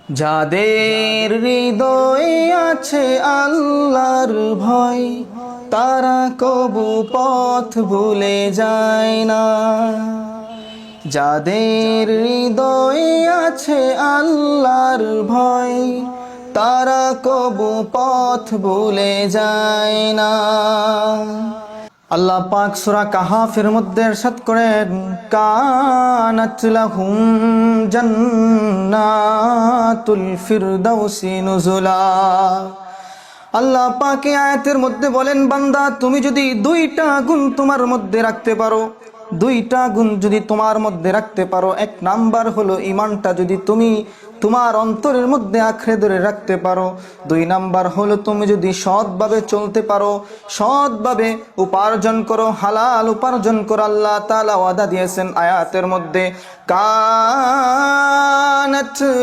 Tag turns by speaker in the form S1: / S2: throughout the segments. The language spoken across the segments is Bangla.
S1: যাদের হৃদয়ে আছে আল্লাহর ভয়, তারা কবু পথ ভুলে যায় না। যাদের হৃদয়ে আছে আল্লাহর ভয়, তারা কবু পথ ভুলে যায় না। আল্লাহ পাক সূরা কাহাফের মধ্যে ইরশাদ করেন, কানাত লাহুম জান্নাতুল ফিরদাউসি নুজুলা। আল্লাহ পাক এই আয়াতের মধ্যে বলেন, বান্দা তুমি যদি দুইটা গুণ তোমার মধ্যে রাখতে পারো, দুইটা গুণ যদি তোমার মধ্যে রাখতে পারো, এক নাম্বার হলো ঈমানটা যদি তুমি তোমার অন্তরের মধ্যে আঁকড়ে ধরে রাখতে পারো, দুই নাম্বার হলো তুমি যদি সৎভাবে চলতে পারো, সৎভাবে উপার্জন করো, হালাল উপার্জন করো। আল্লাহ তাআলা ওয়াদা দিয়েছেন আয়াতের মধ্যে, কানাত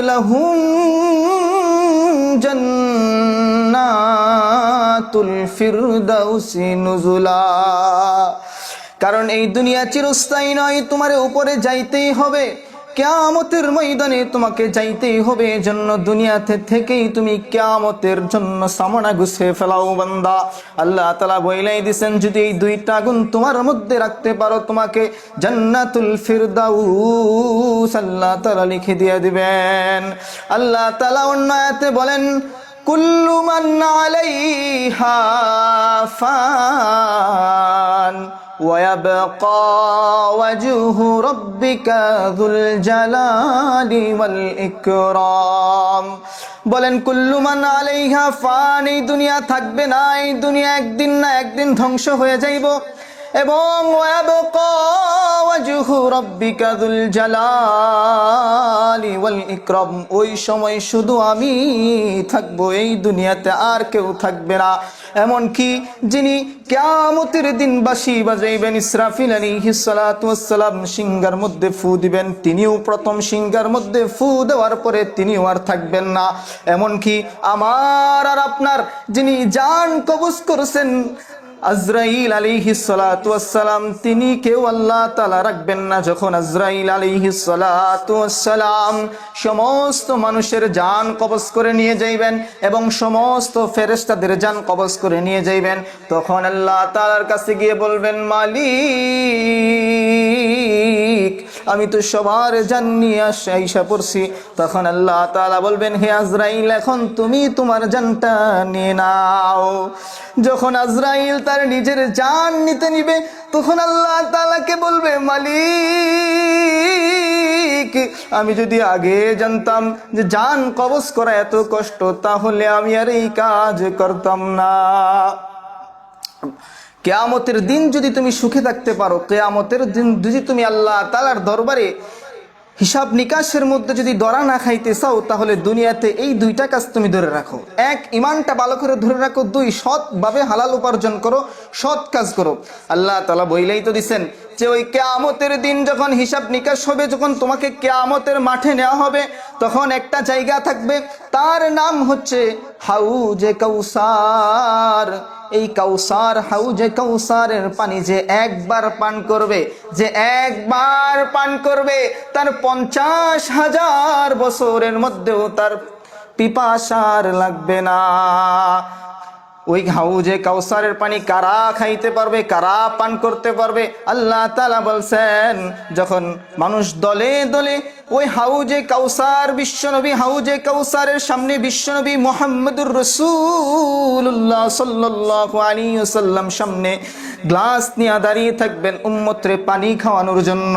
S1: লাহুম জান্নাতুল ফিরদাউসি নুজুলা। কারণ এই দুনিয়া চিরস্থায়ী নয়, তোমার উপরে যাইতেই হবে, কিয়ামতের ময়দানে তোমাকে যাইতেই হবে। এজন্য দুনিয়াতে থেকেই তুমি কিয়ামতের জন্য সামনা গুছিয়ে ফেলাও বান্দা। আল্লাহ তাআলা বলেই দিয়েছেন, যদি এই দুইটা গুণ তোমার মধ্যে রাখতে পারো, তোমাকে জান্নাতুল ফিরদাউস আল্লাহ তাআলা লিখে দিয়ে দিবেন। আল্লাহ তাআলা অন্য আয়াতে বলেন, কুল্লু মান আলাইহা ফান ويبقى وجه ربك ذو الجلال والإكرام। বলেন, কুল্লু মান আলাইহা ফান, এই দুনিয়া থাকবে না, এই দুনিয়া একদিন না একদিন ধ্বংস হয়ে যাইব। এবং ওয়াবকা ওয়াজহু রাব্বিকা যুল জালালি ওয়াল ইকরাম, ওই সময় শুধু আমি থাকবো, এই দুনিয়াতে আর কেউ থাকবে না। এমন কি যিনি কিয়ামতের দিন বাঁশি বাজাইবেন, ইসরাফিল আলাইহিস সালাতু ওয়াস সালাম সিংহার মধ্যে ফু দিবেন, তিনিও প্রথম সিংহার মধ্যে ফু দেওয়ার পরে তিনিও আর থাকবেন না। এমন কি আমার আর আপনার যিনি জান কবজ করেছেন আজরাইল আলাইহিস সালাতু ওয়াস সালাম, তিনি কেউ আল্লাহ তাআলা রাখবেন না। যখন আজরাইল আলাইহিস সালাতু ওয়াস সালাম সমস্ত মানুষের জান কবজ করে নিয়ে যাইবেন এবং সমস্ত ফেরেশতাদের জান কবজ করে নিয়ে যাইবেন, তখন আল্লাহ তাআলার কাছে গিয়ে বলবেন, মালিক আমি তো সবার জান নিয়ে আইসা পড়ছি। তখন আল্লাহ তাআলা বলবেন, হে আজরাইল, এখন তুমি তোমার জানটা নিয়ে নাও। যখন আজরাইল তার নিজের জান নিতে নিবে, তখন আল্লাহ তাআলাকে বলবে, মালিক আমি যদি আগে জানতাম যে জান কবজ করা এত কষ্ট, তাহলে আমি আর এই কাজ করতাম না। কিয়ামতের দিন যদি তুমি সুখে থাকতে পারো, কিয়ামতের দিন যদি তুমি আল্লাহ তাআলার দরবারে হিসাব নিকাশের মধ্যে যদি দরা না খাইতে চাও, তাহলে দুনিয়াতে এই দুইটা কাজ তুমি ধরে রাখো। এক, ঈমানটা ভালো করে ধরে রাখো। দুই, সৎভাবে হালাল উপার্জন করো, সৎ কাজ করো। আল্লাহ তাআলা বইলেই তো দিছেন যে ওই কিয়ামতের দিন যখন হিসাব নিকাশ হবে, যখন তোমাকে কিয়ামতের মাঠে নেওয়া হবে, তখন একটা জায়গা থাকবে, তার নাম হচ্ছে হাউজে কাউসার। এই কাউসার, হাউজে কাউসারের পানি যে একবার পান করবে, যে একবার পান করবে, তার 50,000 বছরের মধ্যেও তার পিপাসার লাগবে না। ওই হাউজে কাউসারের পানি কারা খাইতে পারবে, কারা পান করতে পারবে? আল্লাহ তাআলা বলছেন, যখন মানুষ দলে দলে ওই হাউজে কাউসার, বিশ্বনবী হাউজে কাউসারের সামনে বিশ্বনবী মুহাম্মদুর রাসূলুল্লাহ সাল্লাল্লাহু আলাইহি ওয়াসাল্লাম সামনে গ্লাস নিয়ে দাঁড়িয়ে থাকবেন উম্মতরে পানি খাওয়ানোর জন্য,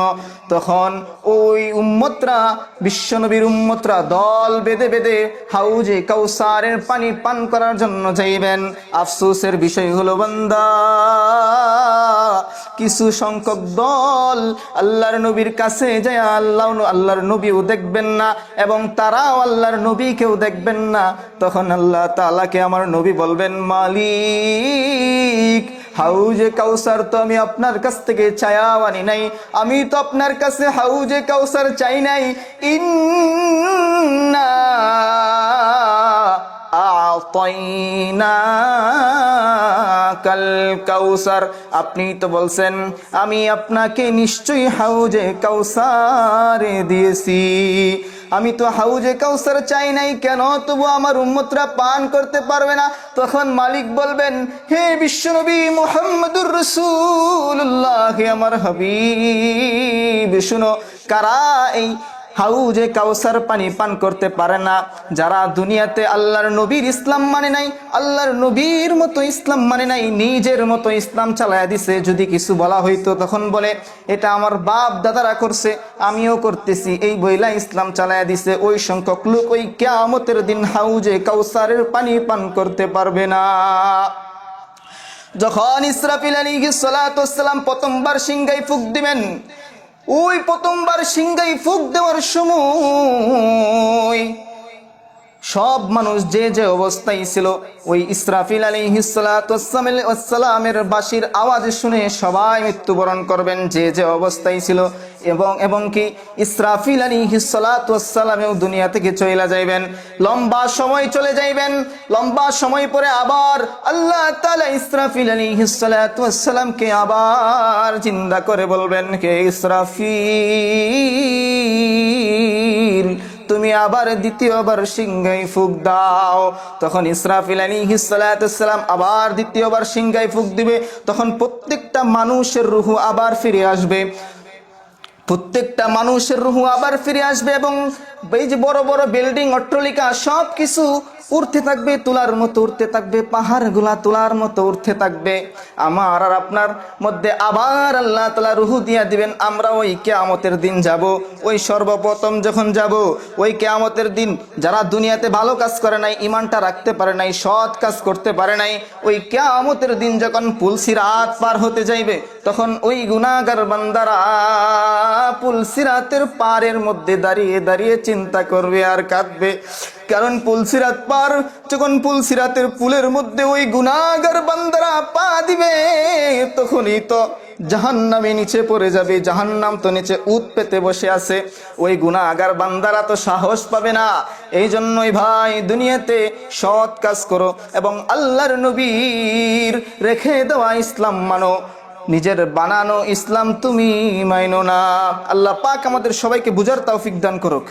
S1: তখন ওই উম্মতরা, বিশ্বনবীর উম্মতরা দল বেঁধে বেঁধে হাউজে কাউসারের পানি পান করার জন্য যাইবেন। আফসোসের বিষয় হলো বান্দা, কিছু সংখ্যক দল আল্লাহর নবীর কাছে যায়, আল্লাহর নবীও দেখবেন না এবং তারাও আল্লাহর নবীকেও দেখবেন না। তখন আল্লাহ তাআলাকে আমার নবী বলবেন, মালিক হাউজে কাউসার তো আমি আপনার কাছ থেকে চাইয়াও আনি নাই, আমি তো আপনার কাছে হাউজে কাউসার চাই নাই। ইন্না আ'তাইনাকাল কাউসার, আপনি তো বলছেন আমি আপনাকে নিশ্চয়ই হাউজে কাউসার দিয়েছি। আমি তো হাউজে কাউসার চাই নাই, কেন তবু আমার উম্মতরা পান করতে পারবে না? তখন মালিক বলবেন, হে বিশ্বনবী মুহাম্মদুর রাসূলুল্লাহ, হে আমার হাবিব, শুনো, কারা এই হাউজে কাউসার পানি পান করতে পারে না? যারা দুনিয়াতে আল্লাহর নবীর ইসলাম মানে নাই, আল্লাহর নবীর মতো ইসলাম মানে নাই, নিজের মতো ইসলাম চালায়া দিছে। যদি কিছু বলা হইতো তখন বলে, এটা আমার বাপ দাদারা করছে, আমিও করতেছি, এই বইলা ইসলাম চালায়া দিছে। ওই সংখ্যক লোক ওই কিয়ামতের দিন হাউজে কাউসারের পানি পান করতে পারবে না। যখন ইসরাফিল আলাইহিস সালাতু ওয়াস সালাম প্রথমবার সিংহায় ফুঁক দিবেন, ওই প্রথমবার সিংহায় ফুঁক দেওয়ার সময় সব মানুষ যে যে অবস্থায় ছিল, ওই ইসরাফিল আলাইহিস সালাতু ওয়াস সালামের বাঁশির আওয়াজ শুনে সবাই মৃত্যুবরণ করবেন, যে যে অবস্থায় ছিল। এবং কি ইসরাফিল আলাইহিস সালাতু ওয়াস সালামেও দুনিয়া থেকে চলে যাইবেন, লম্বা সময় চলে যাইবেন। লম্বা সময় পরে আবার আল্লাহ তাআলা ইসরাফিল আলাইহিস সালাতু ওয়াস সালামকে আবার জিন্দা করে বলবেন, কে ইসরাফিল, তুমি আবার দ্বিতীয়বার সিংহায় ফুঁক দাও। তখন ইসরাফিল আলাইহিস সালাতু ওয়াস সালাম আবার দ্বিতীয়বার সিংহায় ফুঁক দিবে। তখন প্রত্যেকটা মানুষের রূহ আবার ফিরে আসবে, প্রত্যেকটা মানুষের রূহ আবার ফিরে আসবে। এবং এই যে বড় বড় বিল্ডিং, অট্টালিকা, সব কিছু উঠতে থাকবে, তোলার মতো উঠতে থাকবে, পাহাড়গুলা তোলার মতো উঠতে থাকবে। আমার আর আপনার মধ্যে আবার আল্লাহ তাআলা রূহ দিয়া দিবেন। আমরা ওই কিয়ামতের দিন যাব। ওই সর্বপ্রথম যখন যাব, ওই কিয়ামতের দিন যারা দুনিয়াতে ভালো কাজ করে নাই, ইমানটা রাখতে পারে নাই, সৎ কাজ করতে পারে নাই, ওই কিয়ামতের দিন যখন পুলসিরাত পার হতে যাইবে, তখন ওই গুনাহগার বান্দারা পুলসিরাতের পারের মধ্যে দাঁড়িয়ে দাঁড়িয়ে চিন্তা করবে আর কাঁদবে। কারণ পুলসিরাত পার, যখন পুলসিরাতের পুলের মধ্যে ওই গুনাহগার বান্দারা পা দিবে, তখনই তো জাহান্নামে নিচে পড়ে যাবে। জাহান্নাম তো নিচে উত পেতে বসে আছে, ওই গুনাহগার বান্দারা তো সাহস পাবে না। এই জন্যই ভাই, দুনিয়াতে সৎ কাজ করো এবং আল্লাহর নবীর রেখে দেওয়া ইসলাম মানো, নিজের বানানো ইসলাম তুমি মাইনো না। আল্লাহ পাক আমাদের সবাইকে বুঝার তৌফিক দান করুক।